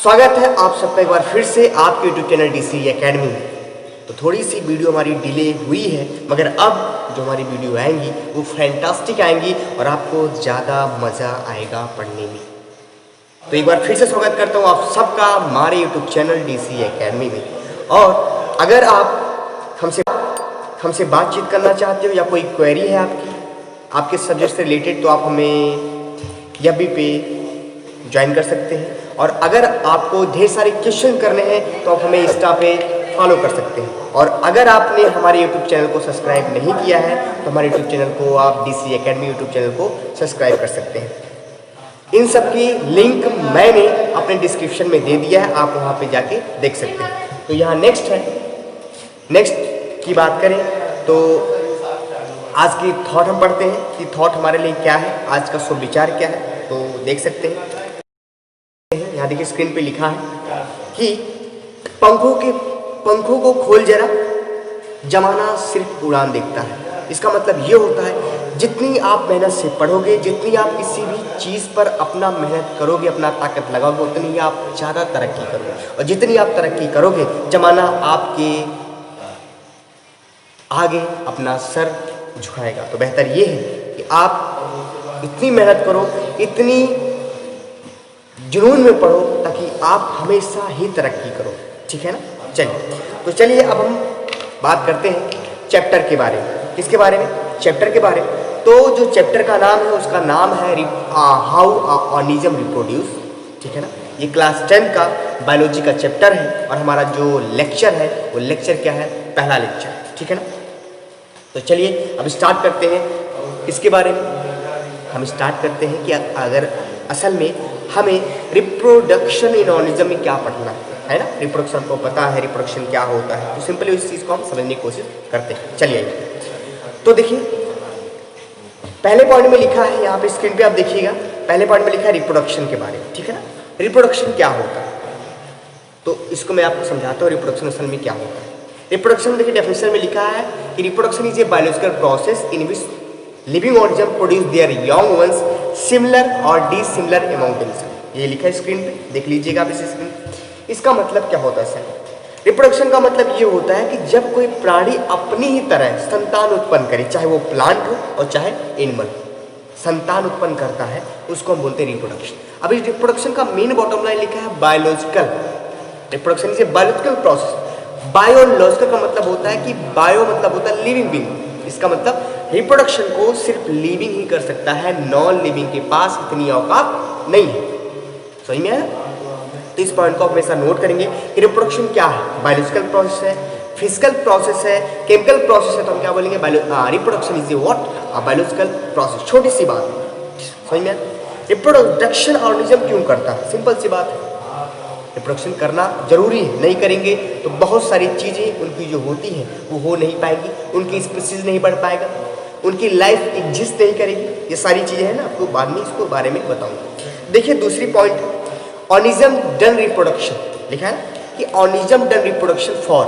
स्वागत है आप सबका एक बार फिर से आपके यूट्यूब चैनल डीसी एकेडमी में। तो थोड़ी सी वीडियो हमारी डिले हुई है, मगर अब जो हमारी वीडियो आएंगी वो फैंटास्टिक आएंगी और आपको ज़्यादा मज़ा आएगा पढ़ने में। तो एक बार फिर से स्वागत करता हूँ आप सबका हमारे यूट्यूब चैनल डीसी एकेडमी में। और अगर आप हमसे बातचीत करना चाहते हो या कोई क्वेरी है आपके सब्जेक्ट से रिलेटेड, तो आप हमें FB पे ज्वाइन कर सकते हैं। और अगर आपको ढेर सारे क्वेश्चन करने हैं तो आप हमें इंस्टा पे फॉलो कर सकते हैं। और अगर आपने हमारे यूट्यूब चैनल को सब्सक्राइब नहीं किया है तो हमारे यूट्यूब चैनल को आप डीसी एकेडमी यूट्यूब चैनल को सब्सक्राइब कर सकते हैं। इन सब की लिंक मैंने अपने डिस्क्रिप्शन में दे दिया है, आप वहाँ पे जाके देख सकते हैं। तो यहाँ नेक्स्ट की बात करें तो आज की थॉट हम पढ़ते हैं कि थॉट हमारे लिए क्या है, आज का शुभ विचार क्या है। तो देख सकते हैं, यहाँ देखिए स्क्रीन पे लिखा है कि पंखों को खोल जरा, जमाना सिर्फ उड़ान देखता है। इसका मतलब ये होता है जितनी आप मेहनत से पढ़ोगे, जितनी आप किसी भी चीज़ पर अपना मेहनत करोगे, अपना ताकत लगाओगे, उतनी आप ज़्यादा तरक्की करोगे। और जितनी आप तरक्की करोगे, जमाना आपके आगे अपना सर झुकाएगा। तो बेहतर ये है कि आप इतनी मेहनत करो, इतनी जुनून में पढ़ो, ताकि आप हमेशा ही तरक्की करो। ठीक है ना। चलिए अब हम बात करते हैं चैप्टर के बारे में। किसके बारे में? चैप्टर के बारे में। तो जो चैप्टर का नाम है उसका नाम है हाउ ऑर्गेनिज्म रिप्रोड्यूस। ठीक है ना। ये क्लास 10 का बायोलॉजी का चैप्टर है और हमारा जो लेक्चर है वो लेक्चर क्या है? पहला लेक्चर। ठीक है ना। तो चलिए अब स्टार्ट करते हैं। इसके बारे में हम स्टार्ट करते हैं कि अगर असल में हमें रिप्रोडक्शन इन ऑर्गेनिज्म में क्या पढ़ना है ना। रिप्रोडक्शन को पता है, रिप्रोडक्शन क्या होता है, तो सिंपली उस चीज़ को हम समझने की कोशिश करते हैं। चलिए तो देखिए, पहले पॉइंट में लिखा है, यहाँ पे स्क्रीन पे आप देखिएगा, पहले पॉइंट में लिखा है रिप्रोडक्शन के बारे में। ठीक है ना। रिप्रोडक्शन क्या होता है तो इसको मैं आपको समझाता हूँ रिप्रोडक्शन असल में क्या होता है। रिप्रोडक्शन देखिए डेफिनेशन में लिखा है कि reproduction is a biological process in which living organism produce their young ones similar और डिसिमिलर अमंग देमसेल्व्स। ये लिखा है स्क्रीन पे, देख लीजिएगा आप इस स्क्रीन। इसका मतलब क्या होता है सर? रिप्रोडक्शन का मतलब ये होता है कि जब कोई प्राणी अपनी ही तरह संतान उत्पन्न करे, चाहे वो प्लांट हो और चाहे एनिमल, संतान उत्पन्न करता है, उसको हम बोलते हैं रिप्रोडक्शन। अब इस रिप्रोडक्शन का मेन बॉटम लाइन लिखा है biological. Reproduction is a biological process. Biological का मतलब होता है कि बायो मतलब होता है लिविंग बीइंग। इसका मतलब रिप्रोडक्शन को सिर्फ लिविंग ही कर सकता है, नॉन लिविंग के पास इतनी औकात नहीं है। सही में है? तो इस पॉइंट को हमेशा नोट करेंगे कि रिप्रोडक्शन क्या है। बायोलॉजिकल प्रोसेस है, फिजिकल प्रोसेस है, केमिकल प्रोसेस है, तो हम क्या बोलेंगे? Reproduction is a what? Biological process. छोटी सी बात, समझ में? रिप्रोडक्शन ऑर्गेनिज्म क्यों करता है? सिंपल सी बात है, रिप्रोडक्शन करना जरूरी है। नहीं करेंगे तो बहुत सारी चीज़ें उनकी जो होती हैं वो हो नहीं पाएंगी, उनकी स्पीसीज नहीं बढ़ पाएगा, उनकी लाइफ एग्जिस्ट नहीं करेगी। ये सारी चीज़ें हैं ना, आपको बाद में इसको बारे में बताऊंगा। देखिए दूसरी पॉइंट, ऑर्गेनिज्म डन रिप्रोडक्शन लिखा है कि ऑर्गेनिज्म डन रिप्रोडक्शन फॉर।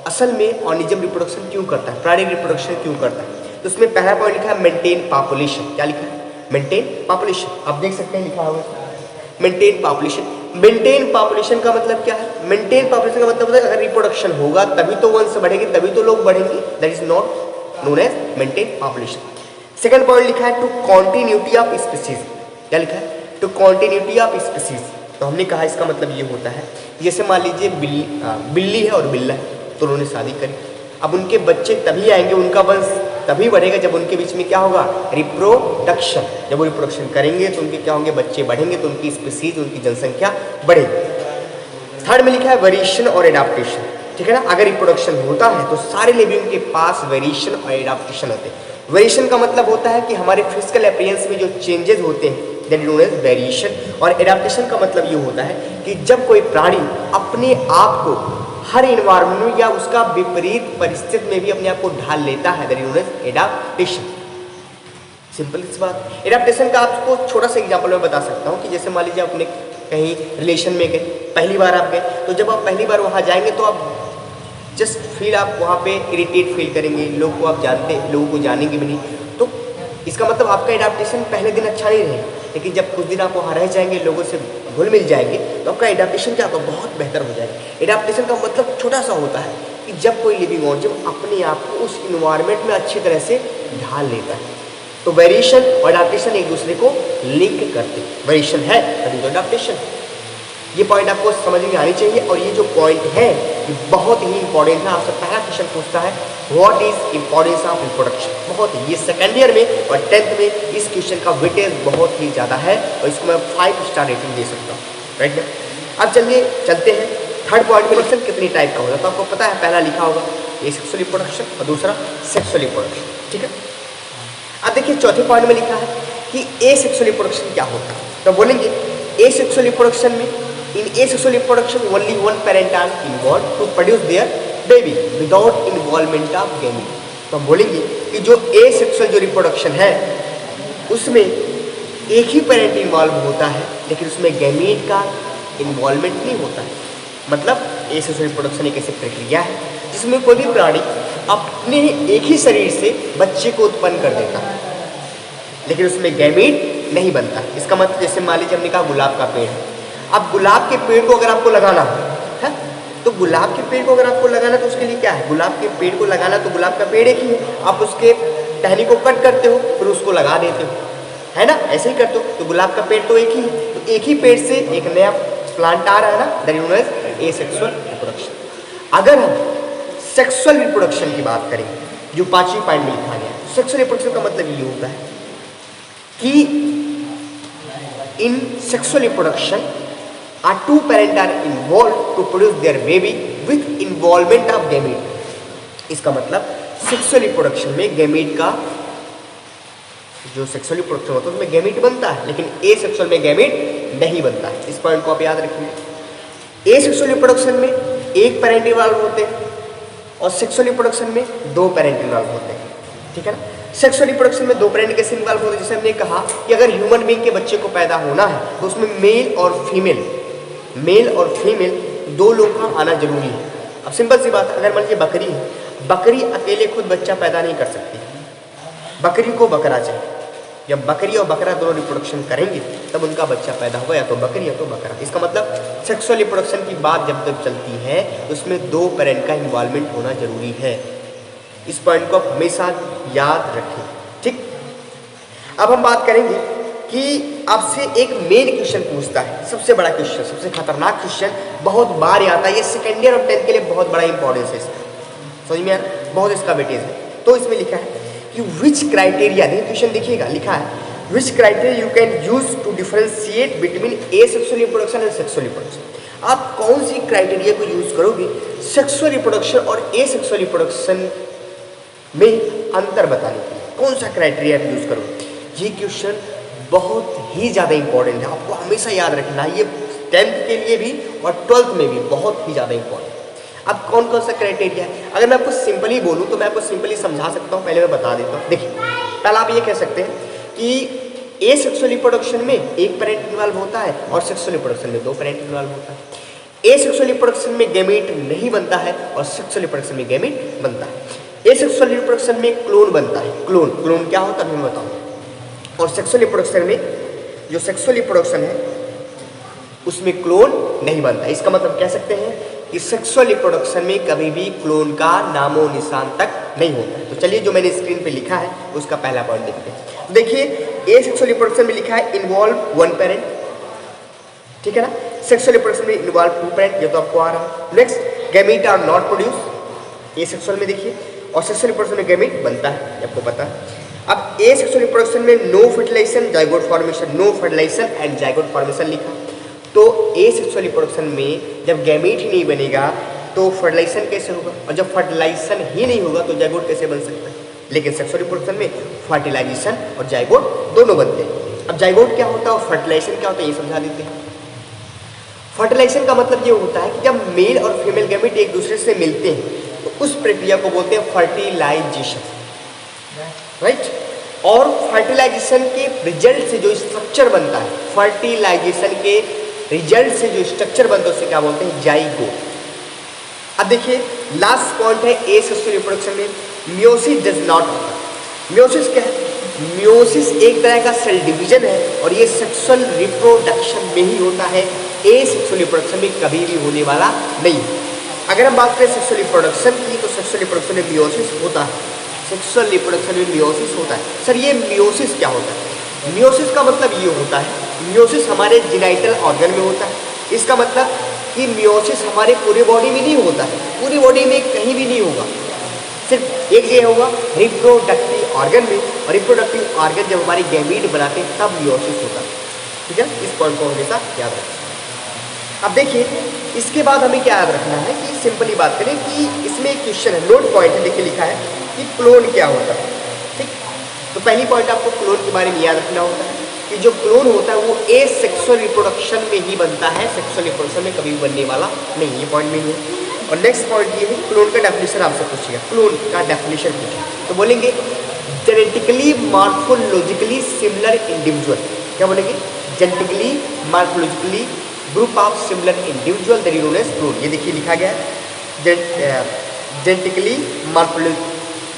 असल में ऑर्गेनिज्म रिप्रोडक्शन क्यों करता है, प्राणी रिप्रोडक्शन क्यों करता है? तो उसमें पहला पॉइंट लिखा है मेंटेन पॉपुलेशन। क्या लिखा है? Maintain population. आप देख सकते हैं लिखा हुआ मेंटेन पॉपुलेशन। मेंटेन पॉपुलेशन का मतलब क्या है? मेंटेन पॉपुलेशन का मतलब है अगर रिप्रोडक्शन होगा तभी तो वंश बढ़ेगी, तभी तो लोग बढ़ेंगे। That is not known as maintain population. Second point लिखा है टू कॉन्टिन्यूटी ऑफ स्पीसीज। क्या लिखा है? To continuity of species. तो हमने कहा इसका मतलब ये होता है, जैसे मान लीजिए बिल्ली है और बिल्ला है, तो उन्होंने शादी करी। अब उनके बच्चे तभी आएंगे, उनका वंश तभी बढ़ेगा जब उनके बीच में क्या होगा? रिप्रोडक्शन। जब वो रिप्रोडक्शन करेंगे तो उनके क्या होंगे? बच्चे बढ़ेंगे, तो उनकी स्पीसीज, उनकी जनसंख्या बढ़ेगी। थर्ड में लिखा है वेरिएशन और एडाप्टेशन। ठीक है ना। अगर रिप्रोडक्शन होता है तो सारे लिविंग के पास वेरिएशन और एडाप्टेशन होते हैं। वेरिएशन का मतलब होता है कि हमारे फिजिकल अपीयरेंस में जो चेंजेस होते हैं, that is known as variation. और एडाप्टेशन का मतलब ये होता है कि जब कोई प्राणी अपने आप को हर इन्वायरमेंट या उसका विपरीत परिस्थिति में भी अपने आप को ढाल लेता है, that is known as adaptation. Simple इस बात। एडाप्टेशन का आपको छोटा सा एग्जांपल मैं बता सकता हूँ कि जैसे मान लीजिए अपने कहीं रिलेशन में गए, पहली बार आप गए, तो जब आप पहली बार वहाँ जाएंगे तो आप जस्ट फील, आप वहाँ पे इरिटेट फील करेंगे, लोगों को आप जानते, लोगों को जानेंगे भी नहीं, तो इसका मतलब आपका एडाप्टेशन पहले दिन अच्छा नहीं रहेगा। लेकिन जब कुछ दिन आप वहाँ रह जाएंगे, लोगों से घुल मिल जाएंगे तो आपका एडाप्टेशन क्या होगा, बहुत बेहतर हो जाएगा। एडाप्टेशन का मतलब छोटा सा होता है कि जब कोई लिविंग ऑर्गेनिज्म अपने आप को उस इन्वायरमेंट में अच्छी तरह से ढाल लेता है, तो वेरिएशन और एडाप्टेशन एक दूसरे को लिंक करते हैं। वेरिएशन है तभी तो एडाप्टेशन है। ये पॉइंट आपको समझ में आनी चाहिए। और ये जो पॉइंट है ये बहुत ही इंपॉर्टेंट है। आपसे पहला क्वेश्चन पूछता है what is importance of reproduction, बहुत ही, ये सेकेंड ईयर में और 10th में इस क्वेश्चन का वेटेज बहुत ही ज़्यादा है और इसको मैं 5 स्टार रेटिंग दे सकता हूँ, राइट ना। अब चलिए चलते हैं थर्ड पॉइंट में। रिप्रोडक्शन कितनी टाइप का होगा, तो आपको पता है पहला लिखा होगा एसेक्सुअल रिप्रोडक्शन और दूसरा सेक्सुअल रिप्रोडक्शन, ठीक है। अब देखिए चौथे पॉइंट में लिखा है कि एसेक्सुअल रिप्रोडक्शन क्या होता है, तो बोलेंगे एसेक्सुअल रिप्रोडक्शन में इन asexual reproduction only one parent are involved to produce their baby without involvement of gamete। तो हम बोलेंगे कि जो asexual जो रिप्रोडक्शन है उसमें एक ही पेरेंट इन्वॉल्व होता है लेकिन उसमें गैमीट का इन्वॉल्वमेंट नहीं होता है। मतलब asexual रिप्रोडक्शन एक ऐसी प्रक्रिया है जिसमें कोई भी प्राणी अपने एक ही शरीर से बच्चे को उत्पन्न कर देता है लेकिन उसमें गैमीट नहीं बनता। इसका मतलब जैसे मान लीजिए हमने कहा गुलाब का पेड़ है, अब गुलाब के पेड़ को अगर आपको लगाना है तो गुलाब के पेड़ को अगर आपको लगाना तो उसके लिए क्या है, गुलाब के पेड़ को लगाना तो गुलाब का पेड़ एक ही है, आप उसके टहनी को कट करते हो फिर उसको लगा देते हो, है ना, ऐसे ही करते हो। तो गुलाब का पेड़ तो एक ही है, तो एक ही पेड़ से एक नया प्लांट आ रहा है ना, that is known as asexual reproduction. अगर हम सेक्सुअल रिप्रोडक्शन की बात करें जो 5वीं पॉइंट में लिखा गया है, सेक्सुअल रिप्रोडक्शन का मतलब ये होता है कि इन sexual reproduction are two parents are involved to produce their baby with involvement of gamete। इसका मतलब सेक्सुअल रिप्रोडक्शन में गैमीट का जो सेक्सुअल रिप्रोडक्शन होता है उसमें गैमीट बनता है लेकिन एसेक्सुअल में गैमीट नहीं बनता है। इस पॉइंट को आप याद रखिए। एसेक्सुअल रिप्रोडक्शन में एक पेरेंट इन्वॉल्व होते हैं और सेक्सुअल रिप्रोडक्शन में 2 पेरेंट इन्वॉल्व होते हैं, ठीक है ना। सेक्सुअल रिप्रोडक्शन में 2 पेरेंट कैसे इन्वॉल्व होते हैं, जैसे हमने कहा कि अगर ह्यूमन बीइंग के बच्चे को पैदा होना है तो उसमें मेल और फीमेल 2 लोग का आना जरूरी है। अब सिंपल सी बात है, अगर मान लीजिए बकरी है, बकरी अकेले खुद बच्चा पैदा नहीं कर सकती, बकरी को बकरा चाहिए। जब बकरी और बकरा दोनों रिप्रोडक्शन करेंगे तब उनका बच्चा पैदा होगा, या तो बकरी या तो बकरा। इसका मतलब सेक्सुअल रिप्रोडक्शन की बात जब तक चलती है उसमें 2 पेरेंट का इन्वॉल्वमेंट होना जरूरी है। इस पॉइंट को आप हमेशा याद रखें, ठीक। अब हम बात करेंगे कि आपसे एक मेन क्वेश्चन पूछता है, सबसे बड़ा क्वेश्चन, सबसे खतरनाक क्वेश्चन, बहुत बार आता है, ये सेकेंड ईयर और 10th के लिए बहुत बड़ा इंपॉर्टेंस है इसका, समझ में आ रहा है, बहुत इसका वेटेज है। तो इसमें लिखा है कि विच क्राइटेरिया, देखिए क्वेश्चन देखिएगा, लिखा है which criteria you can use to differentiate between asexual reproduction and sexual reproduction. आप कौन सी क्राइटेरिया को यूज करोगे सेक्सुअल रिप्रोडक्शन और एसेक्सुअल रिप्रोडक्शन में अंतर बताने के लिए, कौन सा क्राइटेरिया आप यूज करोगे। ये क्वेश्चन बहुत ही ज़्यादा इंपॉर्टेंट है, आपको हमेशा याद रखना है, ये 10th के लिए भी और 12th में भी बहुत ही ज़्यादा इंपॉर्टेंट है। अब कौन कौन सा क्राइटेरिया है, अगर मैं आपको सिंपली बोलूँ तो मैं आपको सिंपली समझा सकता हूँ, पहले मैं बता देता हूँ। देखिए पहला आप ये कह सकते हैं कि एसेक्सुअल रिप्रोडक्शन में एक पेरेंट इन्वॉल्व होता है और सेक्सुअल रिप्रोडक्शन में 2 पेरेंट इन्वॉल्व होता है। एसेक्सुअल रिप्रोडक्शन में गैमीट नहीं बनता है और सेक्सुअल रिप्रोडक्शन में गैमीट बनता है। एसेक्सुअल रिप्रोडक्शन में क्लोन बनता है, क्लोन क्या होता है मैं बताऊँ। और सेक्सुअल रिप्रोडक्शन में जो सेक्सुअल रिप्रोडक्शन है उसमें क्लोन नहीं बनता। इसका मतलब कह सकते हैं कि सेक्सुअल रिप्रोडक्शन में कभी भी क्लोन का नामो निशान तक नहीं होता है। तो चलिए जो मैंने स्क्रीन पे लिखा है उसका पहला पॉइंट देखते हैं। तो देखिए एसेक्सुअल रिप्रोडक्शन में लिखा है इन्वॉल्व 1 पेरेंट, ठीक है ना। सेक्सुअल रिप्रोडक्शन में इन्वॉल्व 2 पेरेंट, ये तो आपको आ रहा है। Next gamete are not produce, asexual में देखिए, और सेक्सुअल रिप्रोडक्शन में गैमीट बनता है, आपको पता है। अब एसेक्सुअल रिप्रोडक्शन में no fertilisation zygote formation, no fertilisation and zygote formation लिखा। तो एसेक्सुअल रिप्रोडक्शन में जब गैमीट ही नहीं बनेगा तो फर्टिलाइजेशन कैसे होगा, और जब फर्टिलाइजेशन ही नहीं होगा तो जाइगोट कैसे बन सकता है। लेकिन सेक्सुअल रिप्रोडक्शन में फर्टिलाइजेशन और जाइगोट दोनों बनते हैं। अब जाइगोट क्या होता है और फर्टिलाइजेशन क्या होता है ये समझा देते हैं। फर्टिलाइजेशन का मतलब ये होता है कि जब मेल और फीमेल गैमीट एक दूसरे से मिलते हैं तो उस प्रक्रिया को बोलते हैं फर्टिलाइजेशन, राइट। और फर्टिलाइजेशन के रिजल्ट से जो स्ट्रक्चर बनता है, फर्टिलाइजेशन के रिजल्ट से जो स्ट्रक्चर बनता है उसे क्या बोलते हैं, जाइगोट। अब देखिए लास्ट पॉइंट है एसेक्सुअल रिप्रोडक्शन में मियोसिस डज नॉट होता। मियोसिस क्या है, मियोसिस एक तरह का सेल डिवीजन है और ये सेक्सुअल रिप्रोडक्शन में ही होता है, एसेक्सुअल रिप्रोडक्शन में कभी भी होने वाला नहीं। अगर हम बात करें सेक्सुअल रिप्रोडक्शन की तो सेक्सुअल रिप्रोडक्शन में मियोसिस होता है, सेक्सुअल रिप्रोडक्शन में मियोसिस होता है। सर ये मियोसिस क्या होता है? मियोसिस का मतलब ये होता है, मियोसिस हमारे जेनाइटल ऑर्गन में होता है। इसका मतलब कि मियोसिस हमारे पूरे बॉडी में नहीं होता है, पूरी बॉडी में कहीं भी नहीं होगा, सिर्फ एक जगह होगा, रिप्रोडक्टिव ऑर्गन में। और रिप्रोडक्टिव ऑर्गन जब हमारी गैमीट बनाते हैं तब मियोसिस होता है। ठीक है, इस पॉइंट को हमेशा याद रखें। अब देखिए इसके बाद हमें क्या याद रखना है कि सिंपली बात करें कि इसमें एक क्वेश्चन है, नोट पॉइंट है, देखिए लिखा है कि क्लोन क्या होता है। ठीक, तो पहली पॉइंट आपको क्लोन के बारे में याद रखना होता है कि जो क्लोन होता है वो एसेक्सुअल रिप्रोडक्शन में ही बनता है, सेक्सुअल रिप्रोडक्शन में कभी बनने वाला नहीं, ये पॉइंट नहीं है। और नेक्स्ट पॉइंट ये है, क्लोन का डेफिनेशन आपसे पूछिएगा, क्लोन का डेफिनेशन पूछिए तो बोलेंगे जेनेटिकली मॉर्फोलॉजिकली सिमिलर इंडिविजुअल। क्या बोलेंगे? Genetically morphologically group of similar individual that is known as clone. ये देखिए लिखा गया है, genetically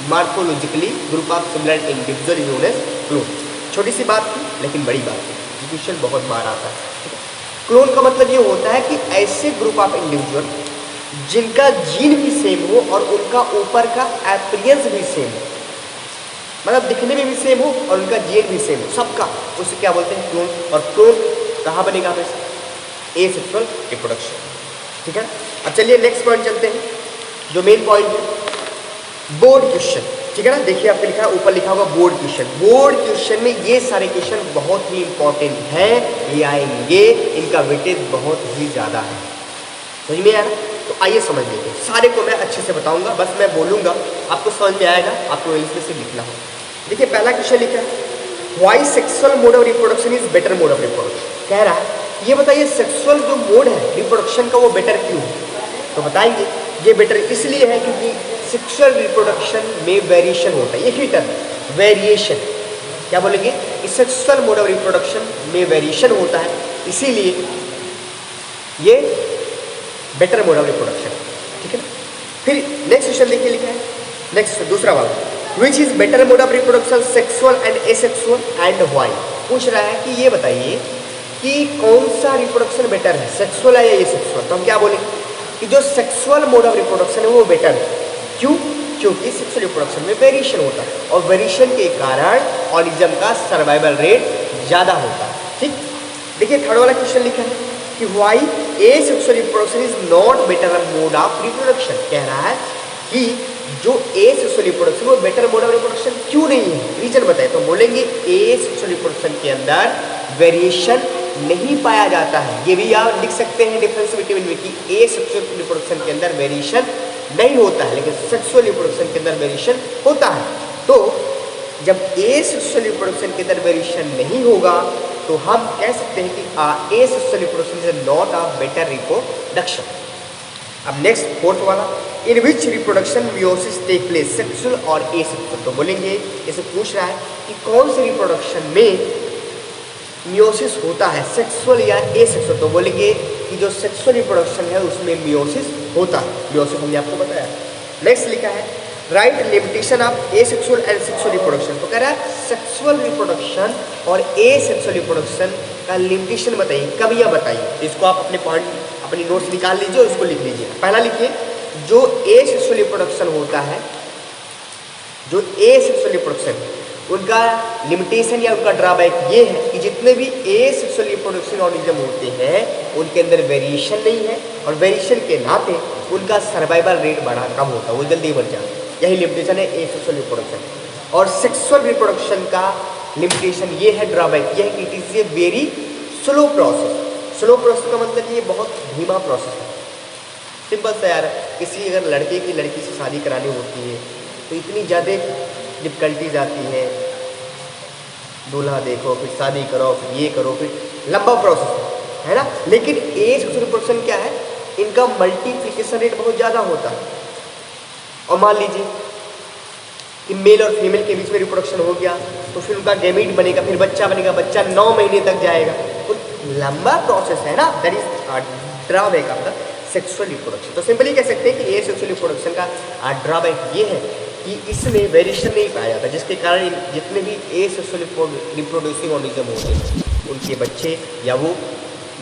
morphologically group of similar individual is known as clone. छोटी सी बात थी लेकिन बड़ी बात है, ये क्वेश्चन बहुत बार आता है। क्लोन का मतलब ये होता है कि ऐसे ग्रुप ऑफ इंडिविजुअल जिनका जीन भी सेम हो और उनका ऊपर का एपियरेंस भी सेम हो, मतलब दिखने में भी सेम हो और उनका जीन भी सेम हो, सबका, उसे क्या बोलते हैं? क्लोन। और क्लोन कहाँ बनेगा हमेशा? Asexual reproduction. ठीक है, अब चलिए नेक्स्ट पॉइंट चलते हैं, जो मेन पॉइंट है बोर्ड क्वेश्चन। ठीक है ना, देखिए आपको लिखा है, ऊपर लिखा होगा बोर्ड क्वेश्चन। बोर्ड क्वेश्चन में ये सारे क्वेश्चन बहुत ही इंपॉर्टेंट हैं, ये आएंगे, इनका वेटेज बहुत ही ज़्यादा है। समझ में आया ना? तो आइए समझ लेते हैं, सारे को मैं अच्छे से बताऊंगा, बस मैं बोलूंगा आपको समझ में आएगा, आपको इंग्लिश में से लिखना हो। देखिए पहला क्वेश्चन लिखा है, why sexual mode of reproduction is better mode of reproduction. कह रहा है ये बताइए सेक्सुअल जो मोड है रिप्रोडक्शन का वो बेटर क्यों है? तो बताएंगे ये बेटर इसलिए है क्योंकि सेक्सुअल रिप्रोडक्शन में वेरिएशन होता है, ये ही टर्म वेरिएशन। क्या बोलेंगे? सेक्सुअल मोड ऑफ रिप्रोडक्शन में वेरिएशन होता है, इसीलिए ये बेटर मोड ऑफ रिप्रोडक्शन। ठीक है ना, फिर नेक्स्ट क्वेश्चन देखिए लिखा है, नेक्स्ट दूसरा वाला, which is better mode of reproduction sexual and asexual and why. पूछ रहा है कि ये बताइए कि कौन सा रिप्रोडक्शन बेटर है, सेक्सुअल है या एसेक्सुअल। तो हम क्या बोलेंगे कि जो सेक्सुअल मोड ऑफ रिप्रोडक्शन है वो बेटर है। क्यों? क्योंकि सेक्सुअल रिप्रोडक्शन में वेरिएशन होता है और वेरिएशन के कारण ऑर्गेनिज्म का सर्वाइवल रेट ज़्यादा होता है। ठीक, देखिए थर्ड वाला क्वेश्चन लिखा है कि why asexual reproduction is not better mode of reproduction. कह रहा है कि जो एसेक्सुअल रिप्रोडक्शन वो बेटर मोड ऑफ रिप्रोडक्शन क्यों नहीं है, रीजन बताए। तो बोलेंगे एसेक्सुअल रिप्रोडक्शन के अंदर वेरिएशन नहीं पाया जाता है। ये भी आप लिख सकते हैं डिफरेंस बिटवीन में कि एसेक्सुअल रिप्रोडक्शन के अंदर वेरिएशन नहीं होता है लेकिन सेक्सुअल रिप्रोडक्शन के अंदर वेरिएशन होता है। तो जब एसेक्सुअल रिप्रोडक्शन के अंदर वेरिएशन नहीं होगा तो हम कह सकते हैं कि asexual reproduction is not a better reproduction. अब नेक्स्ट फोर्थ वाला, in which reproduction meiosis take place, sexual और एसेक्सुअल। तो बोलेंगे, इसे पूछ रहा है कि कौन से रिप्रोडक्शन में मियोसिस होता है, सेक्सुअल या एसेक्सुअल। तो बोलेंगे कि जो सेक्सुअल रिप्रोडक्शन है उसमें मियोसिस होता है, मियोसिस हमने आपको बताया। नेक्स्ट लिखा है, right limitation of asexual and sexual reproduction. तो कह रहा है सेक्सुअल रिप्रोडक्शन और एसेक्सुअल रिप्रोडक्शन का लिमिटेशन बताइए, कब या बताइए। इसको आप अपने पॉइंट, अपनी नोट्स निकाल लीजिए और उसको लिख लीजिए। पहला लिखिए, जो एसेक्सुअल रिप्रोडक्शन होता है, जो एसेक्सुअल रिप्रोडक्शन उनका लिमिटेशन या उनका ड्रॉबैक ये है कि जितने भी एसेक्सुअल रिप्रोडक्शन ऑर्गेनिज्म होते हैं उनके अंदर वेरिएशन नहीं है और वेरिएशन के नाते उनका सर्वाइवल रेट बड़ा कम होता है, वो जल्दी मर जाते हैं। यही लिमिटेशन है एसेक्सुअल रिप्रोडक्शन। और सेक्सुअल रिप्रोडक्शन का लिमिटेशन ये है, ड्रॉबैक ये है कि it is a very slow process. Slow process का मतलब ये बहुत धीमा प्रोसेस है। सिंपल सा यार, किसी अगर लड़के की लड़की से शादी करानी होती है तो इतनी ज़्यादा डिफ़िकल्टीज आती हैं, दूल्हा देखो, फिर शादी करो, फिर ये करो, फिर लंबा प्रोसेस है ना। लेकिन एसेक्सुअल रिप्रोडक्शन क्या है, इनका मल्टीप्लिकेशन रेट बहुत ज़्यादा होता है। और मान लीजिए कि मेल और फीमेल के बीच में रिप्रोडक्शन हो गया तो फिर उनका गैमीट बनेगा, फिर बच्चा बनेगा, बच्चा 9 महीने तक जाएगा, तो लंबा प्रोसेस है ना। That is drawback of the sexual reproduction. तो सिंपली कह सकते हैं कि एसेक्सुअल रिप्रोडक्शन का ड्रॉबैक ये है कि इसमें वेरिएशन नहीं पाया जाता, जिसके कारण जितने भी एसेक्सुअल रिप्रोड्यूसिंग ऑर्गेनिज्म होते हैं उनके बच्चे या वो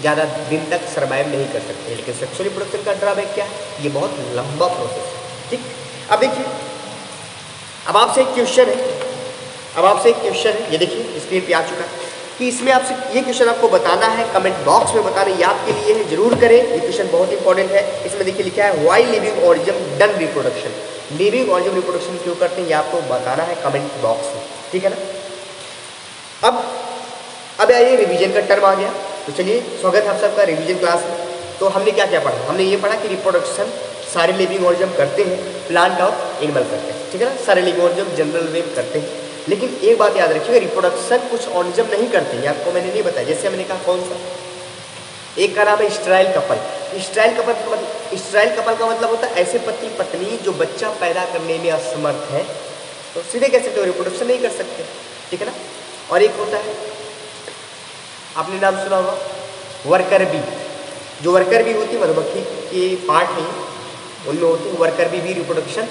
ज़्यादा दिन तक सर्वाइव नहीं कर सकते। लेकिन सेक्सुअल रिप्रोडक्शन का ड्रॉबैक क्या है, ये बहुत लंबा प्रोसेस है। ठीक, अब देखिए, अब आपसे एक क्वेश्चन है, ये देखिए स्क्रीन पे आ चुका है कि इसमें आपसे ये क्वेश्चन आपको बताना है, कमेंट बॉक्स में बताना, ये आपके लिए है, जरूर करें। ये क्वेश्चन बहुत इंपॉर्टेंट है। इसमें देखिए लिखा है why living organism done reproduction, living organism reproduction क्यों करते हैं, ये आपको बताना है कमेंट बॉक्स में, ठीक है ना। अब आइए रिवीजन का टर्म आ गया, तो चलिए स्वागत है आप सबका रिवीजन क्लास में। तो हमने क्या क्या पढ़ा, हमने ये पढ़ा कि रिप्रोडक्शन सारे लिविंग ऑर्गेनिज्म करते हैं, प्लांट और एनिमल करते हैं, ठीक है ना, सारे लिविंग ऑर्गेनिज्म जनरल वे में करते हैं। लेकिन एक बात याद रखिएगा, रिप्रोडक्शन कुछ ऑर्गेनिज्म नहीं करते हैं, आपको मैंने नहीं बताया। जैसे मैंने कहा कौन सा, एक का नाम है स्टेराइल कपल। स्टेराइल कपल का मतलब होता है ऐसे पति पत्नी जो बच्चा पैदा करने में असमर्थ है, तो सीधे कह सकते हो रिप्रोडक्शन नहीं कर सकते, ठीक है ना। और एक होता है, आपने नाम सुना होगा वर्कर बी, जो वर्कर बी होती है मधुमक्खी के पार्ट में उनमें होती है, वर्कर बी भी रिप्रोडक्शन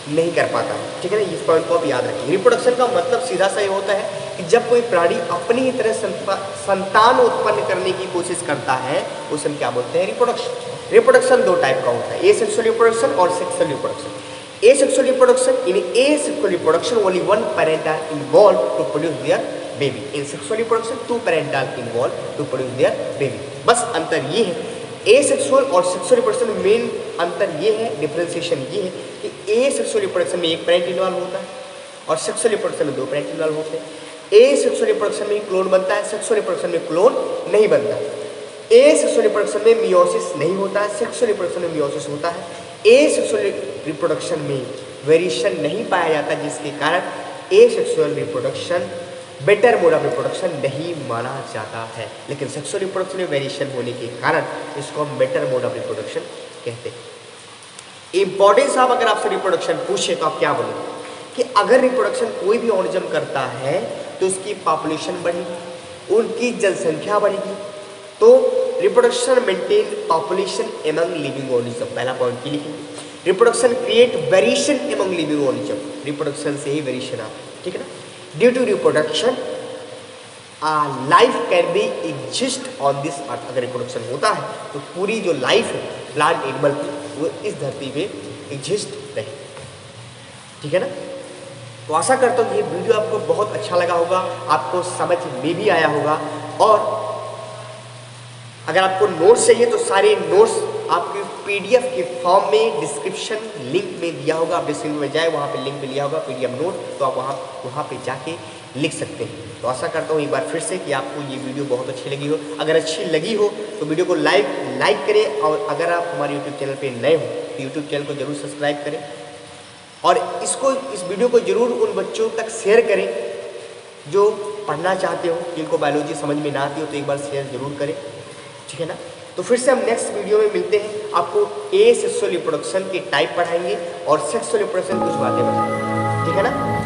नहीं कर पाता है, ठीक है ना। इस पॉइंट को आप याद रखिए। रिप्रोडक्शन का मतलब सीधा सा ये होता है कि जब कोई प्राणी अपनी ही तरह संतान उत्पन्न करने की कोशिश करता है, उसे हम क्या बोलते हैं, रिप्रोडक्शन। रिप्रोडक्शन दो टाइप का होता है, एसेक्सुअल रिप्रोडक्शन और sexual reproduction. Asexual reproduction, in asexual reproduction only one parent are involve to produce their baby. In sexual reproduction two parent are involve to produce their baby. बस अंतर ये है, asexual और sexual reproduction में main अंतर ये है, differentiation ये है कि एसेक्सुअल रिप्रोडक्शन में एक पेरेंट इन्वॉल्व होता है और सेक्सुअल रिप्रोडक्शन में दो पेरेंट इन्वॉल्व होते हैं। एसेक्सुअल रिप्रोडक्शन में क्लोन बनता है, सेक्सुअल रिप्रोडक्शन में क्लोन नहीं बनता। एसेक्सुअल रिप्रोडक्शन में मियोसिस नहीं होता है, सेक्सुअल रिप्रोडक्शन में मियोसिस होता है। एसेक्सुअल रिप्रोडक्शन में वेरिएशन नहीं पाया जाता, जिसके कारण asexual reproduction better mode of reproduction नहीं माना जाता है। लेकिन सेक्सुअल रिप्रोडक्शन में वेरिएशन होने के कारण इसको हम बेटर मोड ऑफ रिप्रोडक्शन कहते हैं। इंपॉर्टेंस ऑफ, अगर आपसे रिप्रोडक्शन पूछे तो आप क्या बोलेंगे कि अगर रिप्रोडक्शन कोई भी ऑर्गेनिज्म करता है तो उसकी पॉपुलेशन बढ़ेगी, उनकी जनसंख्या बढ़ेगी, तो reproduction maintain population among living organism, पहला पॉइंट की लिखेंगे। Reproduction create variation among living organism, reproduction से ही वेरिएशन आता है, ठीक है ना। Due to reproduction life can be exist on this earth. अगर रिप्रोडक्शन होता है तो पूरी जो लाइफ है प्लांट एनिमल की, वो इस धरती पे एग्जिस्ट रहे, ठीक है ना। तो आशा करता हूँ ये वीडियो आपको बहुत अच्छा लगा होगा, आपको समझ में भी आया होगा। और अगर आपको नोट्स चाहिए तो सारे नोट्स आपके PDF के फॉर्म में डिस्क्रिप्शन लिंक में दिया होगा, आप डिस्क्रिप्शन में जाए, वहाँ पे लिंक में दिया होगा PDF नोट, तो आप वहाँ पे जाके लिख सकते हैं। तो आशा करता हूँ एक बार फिर से कि आपको ये वीडियो बहुत अच्छी लगी हो। अगर अच्छी लगी हो तो वीडियो को लाइक करें, और अगर आप हमारे यूट्यूब चैनल पर नए हो तो यूट्यूब चैनल को जरूर सब्सक्राइब करें, और इस वीडियो को जरूर उन बच्चों तक शेयर करें जो पढ़ना चाहते हो, जिनको बायोलॉजी समझ में ना आती हो, तो एक बार शेयर जरूर करें, ठीक है ना। तो फिर से हम नेक्स्ट वीडियो में मिलते हैं। आपको एसेक्सुअल रिप्रोडक्शन के टाइप पढ़ाएंगे और सेक्सुअल रिप्रोडक्शन कुछ बातें बताएंगे, ठीक है ना।